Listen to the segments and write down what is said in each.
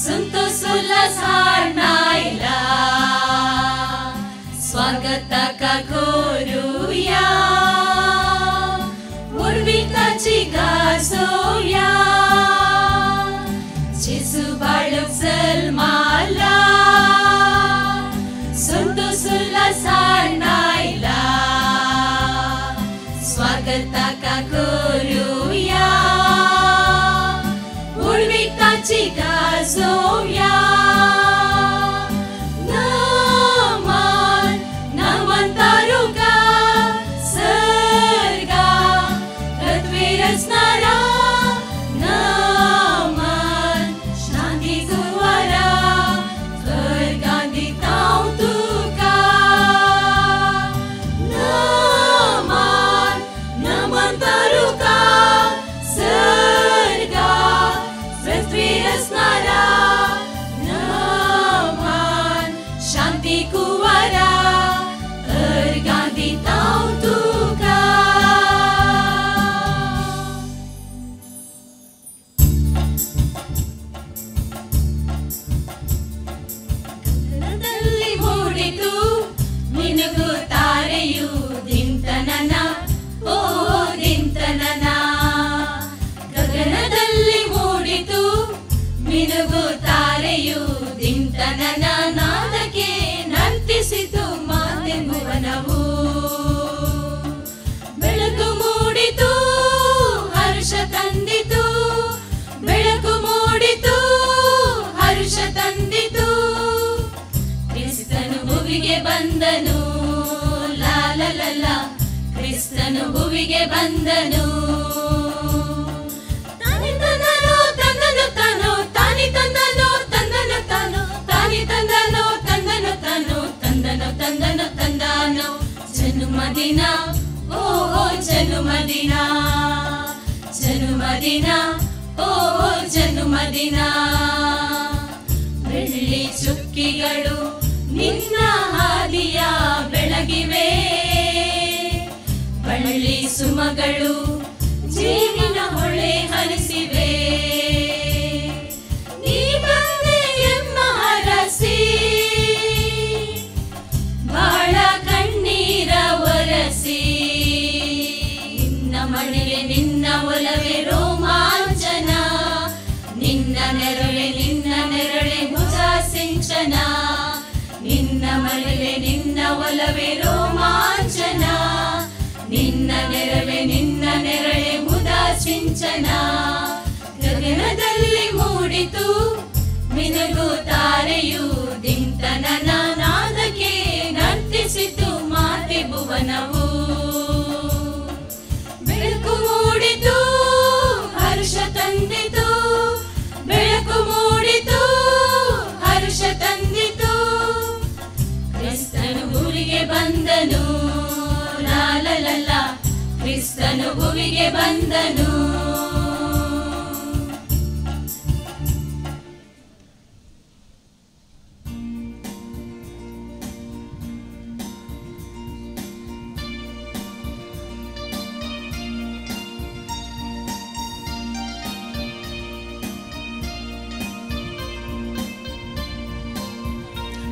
संतोषुल्लास हार्नाइला स्वागतका खोरुया उर्विताची गासोया जेसु बाळक सलमाला संतोषुल्लास हार्नाइला स्वागतका खोरुया उर्विताची गासोया ನಾದಕ್ಕೆ ನರ್ತಿಸಿತು ಮಾತೆ ಭುವನವು ಬೆಳಕು ಮೂಡಿತು ಹರ್ಷ ತಂದಿತು ಬೆಳಕು ಮೂಡಿತು ಹರ್ಷ ತಂದಿತು ಕ್ರಿಸ್ತನು ಭುವಿಗೆ ಬಂದನು ಲಾಲಲಲ ಕ್ರಿಸ್ತನು ಭುವಿಗೆ ಬಂದನು ತಾನಿ ತಂದನು ತಂದನು ತಾನು ತಾನಿ ತಂದನು ತಂದನು ತಾನು ತಾನಿ ತಂದನು ತಂದನು ತಾನು ತಂದನು ತಂದನು ತಂದನು ಜನ್ಮದಿನ ಓ ಜನ್ಮದಿನ ಜನ್ಮದಿನ ಓ ಜನ್ಮದಿನ ಬೆಳ್ಳಿ ಚುಕ್ಕಿಗಳು ನಿನ್ನ ಹಾದಿಯ ಬೆಳಗಿವೆ ಬಳ್ಳಿ ಸುಮಗಳು ಜೀವನ ಹೊಳೆ ಹರಿಸಿವೆ ನೀ ಬಂದೆ ಎಮ್ಮ ಹರಸಿ ಬಾಳ ಕಣ್ಣೀರ ಒರಸಿ ನಿನ್ನ ಮಳೆಗೆ ನಿನ್ನ ಒಲವೇ ರೋಮಾಂಚನ ನಿನ್ನ ನೆರಳೆ ಭುಜ ಸಿಂಚನ ನಿನ್ನ ಮಳೆಗೆ ನಿನ್ನ ಒಲವೇ ರೋಮಾಂಚನ ನಿನ್ನ ನೆರಳೆ ಮುದ ಸಿಂಚನ ಗಗನದಲ್ಲಿ ಮೂಡಿತು ಮಿನುಗು ತಾರೆಯು ದಿಂತನನ ನಾದಕ್ಕೆ ನರ್ತಿಸಿತು ಮಾತೆ ಭುವನವು ಬೆಳಕು ಮೂಡಿತು ಹರ್ಷ ತಂದಿತು ಬೆಳಕು ಮೂಡಿತು ಹರ್ಷ ತಂದಿತು ಕ್ರಿಸ್ತನು ಭುವಿಗೆ ಬಂದನು ಲಾಲಲಲ ಕ್ರಿಸ್ತನು ಭುವಿಗೆ ಬಂದನು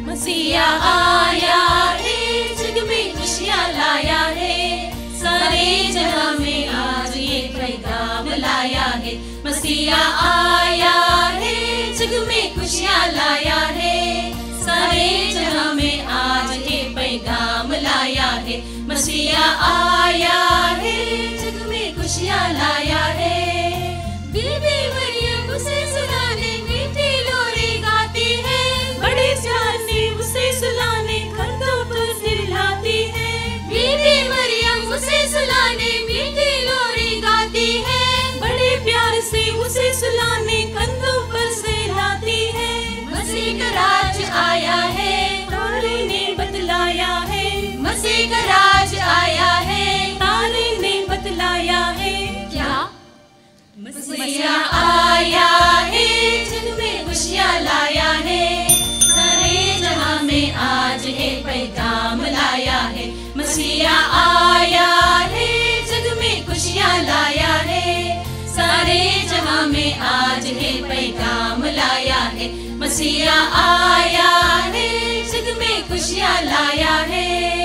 मसीहा आया है जग में खुशियाँ लाया है सारे जहां में आज ये पैगाम लाया है मसीहा आया है जग में खुशियाँ लाया है सारे जहां में आज ये पैगाम लाया है मसीहा आया है जग में खुशियाँ लाया है बीबी मरियम उसे सुनाने मीठी लोरी गाती है बड़े प्यार से उसे सुलाने कंधों पर सिर लाती है बीबी मरियम उसे सुलाने मीठी लोरी गाती है बड़े प्यार से उसे सुलाने कंधों पर सिर लाती है मसीह का राज आया है तारे ने बतलाया है मसीह का राज आया है तारे ने बतलाया है क्या मसीहा आया है जग में खुशियाँ लाया है सारे जहां में आज है पैगाम लाया है मसीहा आया है जग में खुशियाँ लाया है सारे जहां में आज है पैगाम लाया है मसीहा आया है, जग में खुशियाँ लाया है।